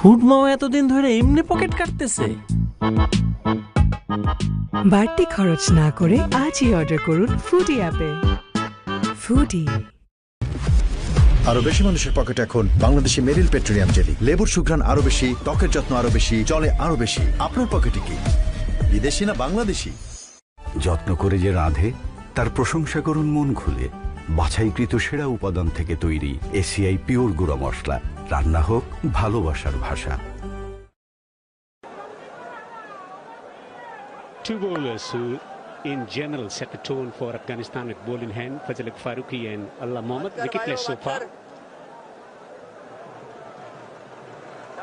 ফুটমাও এতদিন ধরে এমনি pocket কাটতেছে। বাড়তি খরচ না করে আজই order করুন ফুডি অ্যাপে। ফুডি। আরো বেশি মানুষের পকেটে এখন বাংলাদেশি মেরিল পেট্রোলিয়াম জেলি। লেবুর সুঘ্রাণ আরো বেশি, ত্বকের যত্ন আরো বেশি, চলে আরো বেশি। আপনার পকেটে কি বিদেশি না বাংলাদেশি? যত্ন করে যে রাঁধে তার প্রশংসা করুন মন খুলে। বাছাইকৃত সেরা উপাদান থেকে তৈরি এসিআই পিওর গুঁড়া মশলা। রান্না হোক ভালোবাসার ভাষা। Two bowlers who in general set the tone for Afghanistan with ball in hand, Fazal Farooqi and Allah Mohammad, wicketless so far.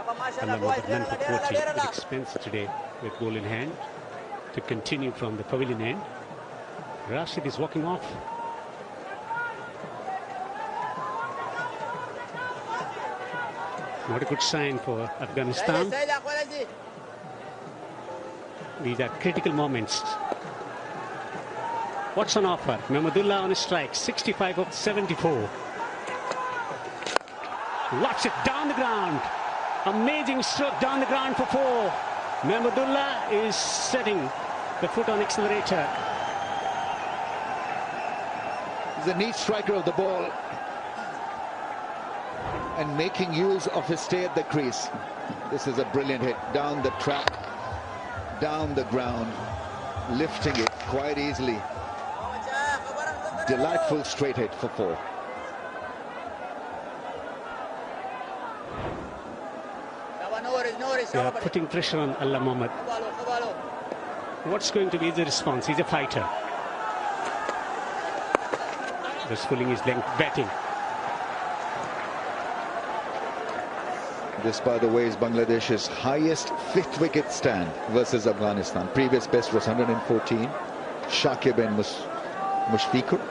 None for 40 at expense today with ball in hand to continue from the pavilion end. Rashid is walking off. Not a good sign for Afghanistan. These are critical moments. What's on offer? Mahmudullah on a strike, 65 of 74. Watch it down the ground. Amazing stroke down the ground for 4. Mahmudullah is setting the foot on accelerator. He's a neat striker of the ball and making use of his stay at the crease. This is a brilliant hit down the track, down the ground, lifting it quite easily. Delightful straight hit for 4. They are putting pressure on Allah Mohammad. What's going to be the response? He's a fighter. Just pulling his length, batting. This, by the way, is Bangladesh's highest 5th wicket stand versus Afghanistan. Previous best was 114. Shakib and Mushfiqur.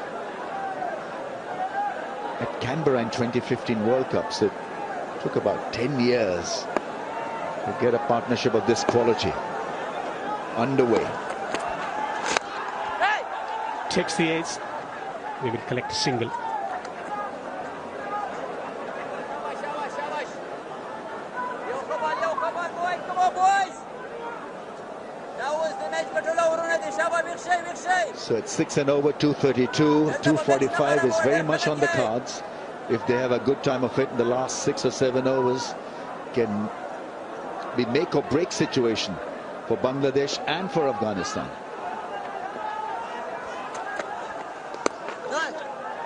At Canberra in 2015 World Cup, so it took about 10 years to get a partnership of this quality underway. Takes the edge. They will collect a single. So it's 6 and over, 232, 245 is very much on the cards. If they have a good time of it in the last 6 or 7 overs, can be make or break situation for Bangladesh and for Afghanistan.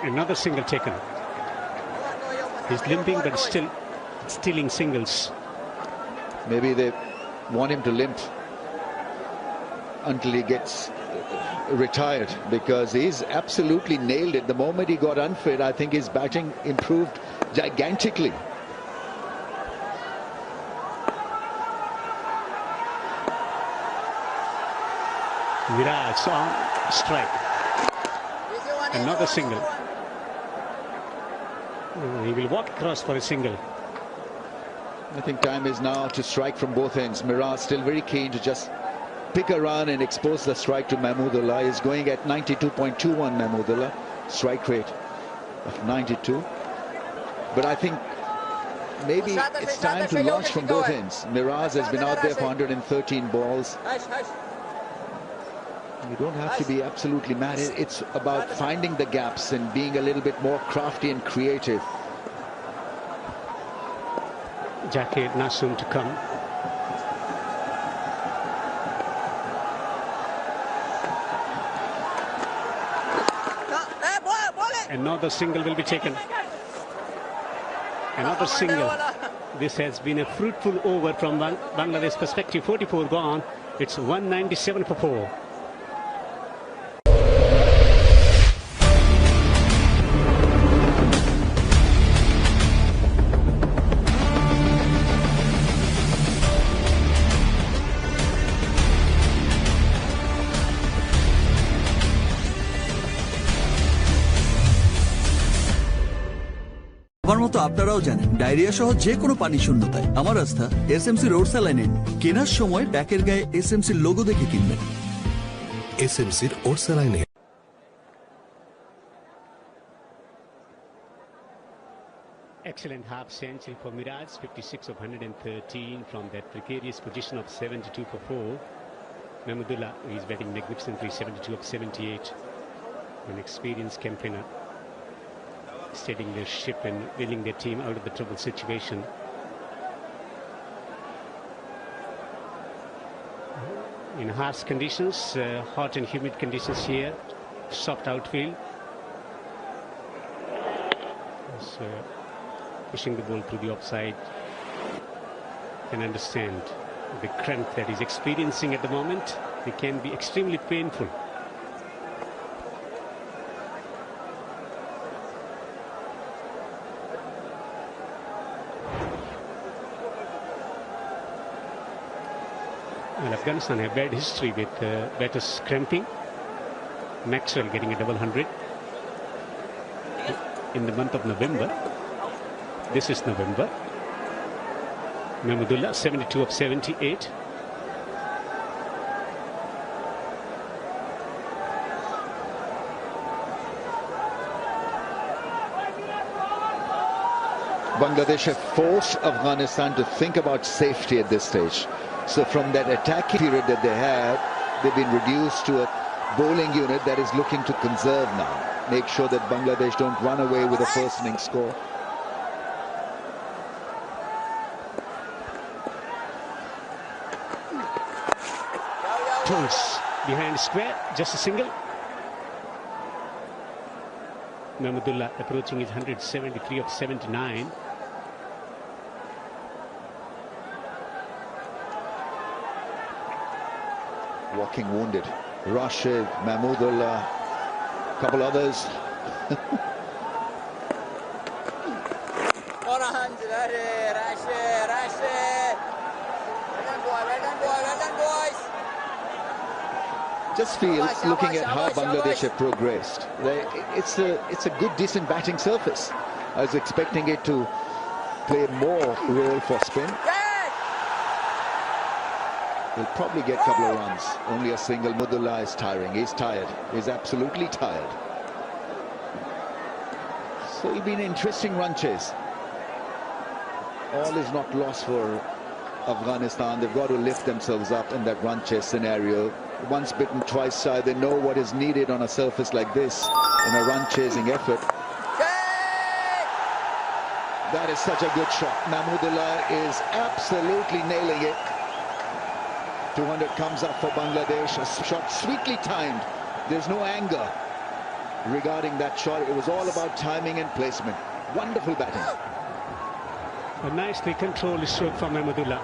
Another single taken. He's limping but still stealing singles. Maybe they want him to limp until he gets retired, because he's absolutely nailed it. The moment he got unfit, I think his batting improved gigantically. Miraj on strike. Another single. He will walk across for a single. I think time is now to strike from both ends. Miraj still very keen to just pick a run and expose the strike to Mahmudullah. He's going at 92.21 Mahmudullah. Strike rate of 92. But I think maybe it's time to launch from both ends. Miraj has been out there for 113 balls. You don't have to be absolutely mad. It's about finding the gaps and being a little bit more crafty and creative. Jacket not soon to come. Another single will be taken. Another single. This has been a fruitful over from Bangladesh perspective. 44 gone. It's 197 for 4. আমার মতো আপনারাও জানেন diarrhoea সহ যে কোনো পানি শূন্যতায় আমার আস্থা এসএমসি রোড স্যালাইন। কেনার সময় প্যাকের গায়ে এসএমসি লোগো দেখে কিনবেন। এসএমসির Orsaline. Excellent half century for Miraj, 56 of 113 from that precarious position of 72 for 4. Mahmudullah is batting magnificently, 72 of 78. An experienced campaigner, steadying their ship and wheeling their team out of the trouble situation. In harsh conditions, hot and humid conditions here, soft outfield. So, pushing the ball through the offside. Can understand the cramp that he's experiencing at the moment. It can be extremely painful. Well, Afghanistan have bad history with batters cramping. Maxwell getting a double 100 in the month of November. This is November. Mahmudullah 72 of 78. Bangladesh have forced Afghanistan to think about safety at this stage. So from that attacking period that they had, they've been reduced to a bowling unit that is looking to conserve now. Make sure that Bangladesh don't run away with a first innings score. Tools behind square, just a single. Mahmudullah approaching his 173 of 79. Walking wounded. Rashid, Mahmudullah, couple others. Just feels, looking at how Bangladesh have progressed, it's a good, decent batting surface. I was expecting it to play more role for spin. He'll probably get a couple of runs. Only a single. Mahmudullah is tiring. He's tired. He's absolutely tired. So it'll be an interesting run chase. All is not lost for Afghanistan. They've got to lift themselves up in that run chase scenario. Once bitten, twice shy. They know what is needed on a surface like this in a run chasing effort. That is such a good shot. Mahmudullah is absolutely nailing it. 200 comes up for Bangladesh. A shot sweetly timed. There's no anger regarding that shot. It was all about timing and placement. Wonderful batting. A nicely controlled stroke from Mahmudullah.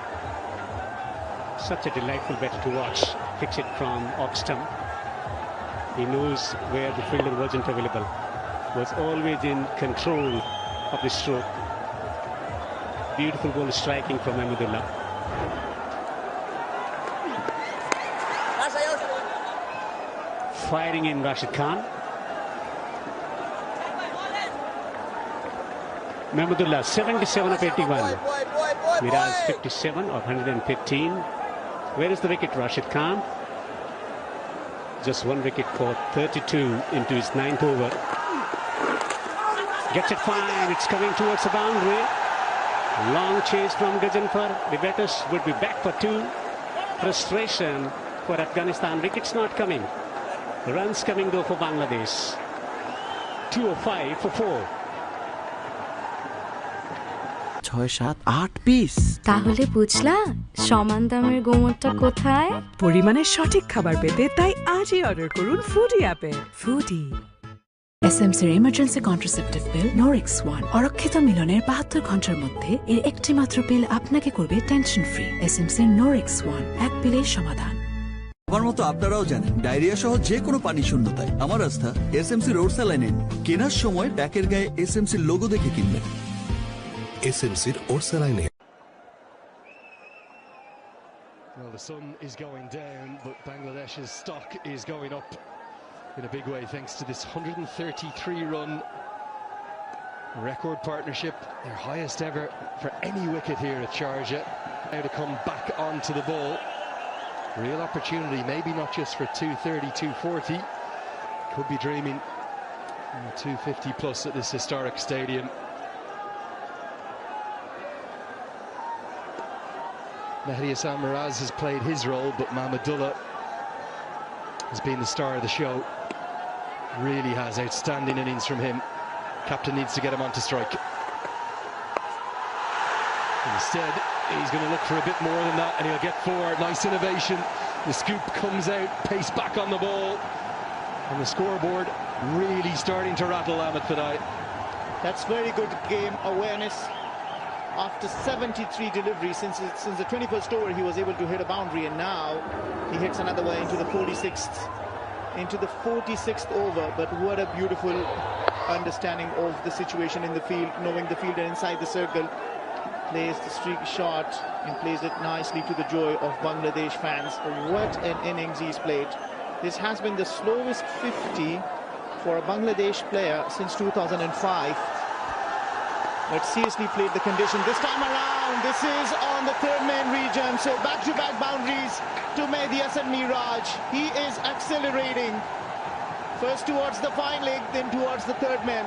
Such a delightful batter to watch. Fix it from off stump. He knows where the fielder wasn't available. Was always in control of the stroke. Beautiful ball striking from Mahmudullah. Firing in Rashid Khan. Mahmudullah 77 of 81. Miraj 57 of 115. Where is the wicket, Rashid Khan? Just one wicket for 32 into his 9th over. Gets it fine. It's coming towards the boundary. Long chase from Gajanfar. The batters would be back for 2. Frustration for Afghanistan. Wickets not coming. Runs coming though for Bangladesh. 205 for 4. 6, 7, 8 piece. তাহলে বুঝলা সমান দামের গোমরটা কোথায়? পরিমাণে সঠিক খাবার পেতে তাই আজই অর্ডার করুন ফুডি অ্যাপে। ফুডি। এসএমসির ইমার্জেন্সি কন্ট্রাসেপটিভ পিল নোরিক্স 1 অরক্ষিত মিলনের 72 ঘন্টার মধ্যে এর একটি মাত্র পিল আপনাকে করবে টেনশন ফ্রি। এসএমসির নোরিক্স 1 এক পিলের সমাধান। আমার মতো আপনারাও জানেন ডায়রিয়া সহ যে কোনো পানি শূন্যতায় আমার আস্থা এসএমসি রোড স্যালাইন। কেনার সময় প্যাকের গায়ে এসএমসির লোগো দেখে কিনবেন। এসএমসির Orsaline. Well, the sun is going down, but Bangladesh's stock is going up in a big way thanks to this 133-run record partnership, their highest ever for any wicket here at Sharjah. Now to come back onto the ball. Real opportunity, maybe not just for 230, 240. Could be dreaming 250 plus at this historic stadium. Mehdi Hassan Miraz has played his role, but Mahmudullah has been the star of the show. Really has. Outstanding innings from him. Captain needs to get him on to strike. Instead, he's going to look for a bit more than that, and he'll get 4. Nice innovation. The scoop comes out, pace back on the ball. And the scoreboard really starting to rattle, Ahmed Fadai. That's very good game awareness. After 73 deliveries since the 21st over, he was able to hit a boundary, and now he hits another one into the 46th over. But what a beautiful understanding of the situation in the field, knowing the fielder inside the circle. plays the streaky shot and plays it nicely to the joy of Bangladesh fans. What an innings he's played. This has been the slowest 50 for a Bangladesh player since 2005. But seriously played the condition. This time around, this is on the third man region. So back-to-back boundaries to Mehdi Hasan Miraj. He is accelerating. First towards the fine leg, then towards the third man.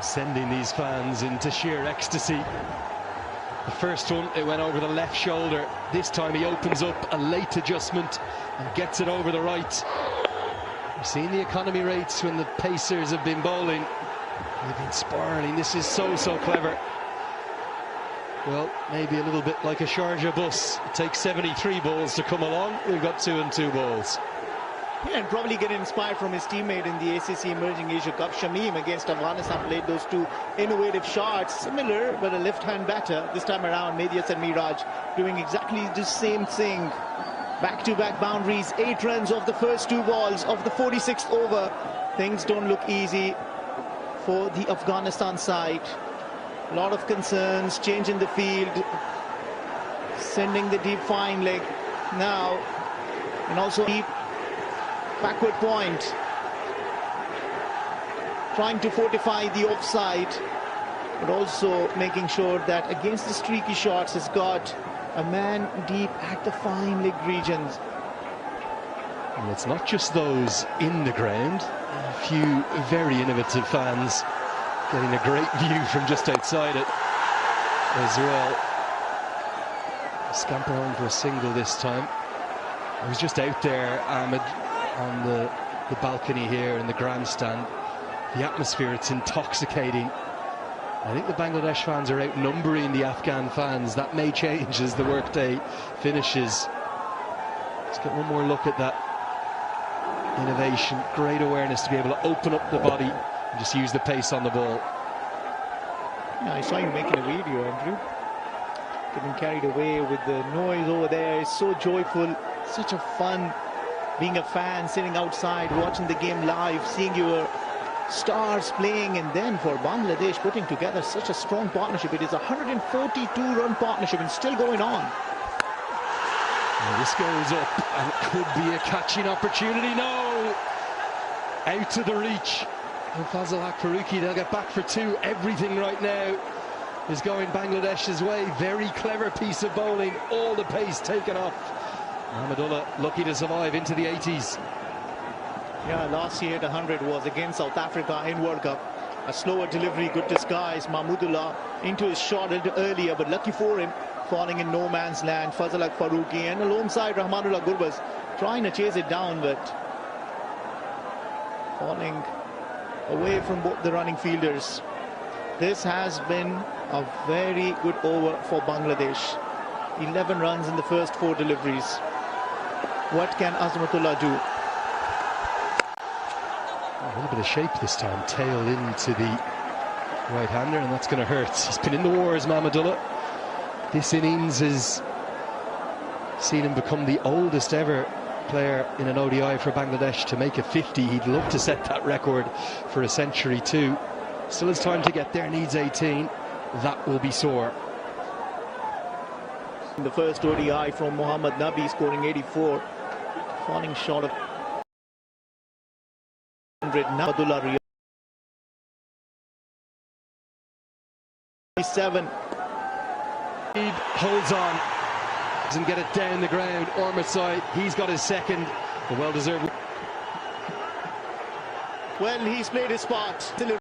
Sending these fans into sheer ecstasy. The first one, it went over the left shoulder. This time he opens up a late adjustment and gets it over the right. We've seen the economy rates when the Pacers have been bowling. They've been spiralling. This is so clever. Well, maybe a little bit like a Sharjah bus. It takes 73 balls to come along. We've got 2 and 2 balls. Yeah, and probably get inspired from his teammate in the ACC Emerging Asia Cup. Shamim against Afghanistan played those 2 innovative shots. Similar, but a left-hand batter. This time around, Mehdi Hasan Miraj doing exactly the same thing. Back-to-back boundaries, 8 runs off the first 2 balls of the 46th over. Things don't look easy for the Afghanistan side. A lot of concerns, change in the field, sending the deep fine leg now, and also deep backward point, trying to fortify the offside, but also making sure that against the streaky shots has got a man deep at the fine leg regions. And it's not just those in the ground. A few very innovative fans getting a great view from just outside it as well. Scamper home for a single this time. I was just out there, Ahmed, on the balcony here in the grandstand. The atmosphere, it's intoxicating. I think the Bangladesh fans are outnumbering the Afghan fans. That may change as the workday finishes. Let's get one more look at that innovation. Great awareness to be able to open up the body and just use the pace on the ball. Yeah, I saw you making a video, Andrew. Getting carried away with the noise over there. It's so joyful, such a fun being a fan, sitting outside, watching the game live, seeing your stars playing, and then for Bangladesh putting together such a strong partnership. It is a 142-run partnership and still going on. Well, this goes up and it could be a catching opportunity. No! Out to the reach. And Fazal Haq Faruqi, they'll get back for 2. Everything right now is going Bangladesh's way. Very clever piece of bowling. All the pace taken off. Mahmudullah lucky to survive into the 80s. Yeah, last year the 100 was against South Africa in World Cup. A slower delivery, good disguise. Mahmudullah into his shot a little earlier, but lucky for him, falling in no man's land. Fazal Haq Faruqi and alongside Rahmanullah Gurbaz trying to chase it down, but falling away from both the running fielders. This has been a very good over for Bangladesh. 11 runs in the first 4 deliveries. What can Azmatullah do? A little bit of shape this time. Tail into the right-hander, and that's going to hurt. He's been in the wars, Mahmudullah. This innings has seen him become the oldest ever player in an ODI for Bangladesh to make a 50. He'd love to set that record for a century too. Still has time to get there, needs 18. That will be sore. The first ODI from Mohammad Nabi, scoring 84, falling short of 100. Abdullah 7. Holds on, doesn't get it down the ground. Ormasai, he's got his second, a well-deserved. Well, he's played his part.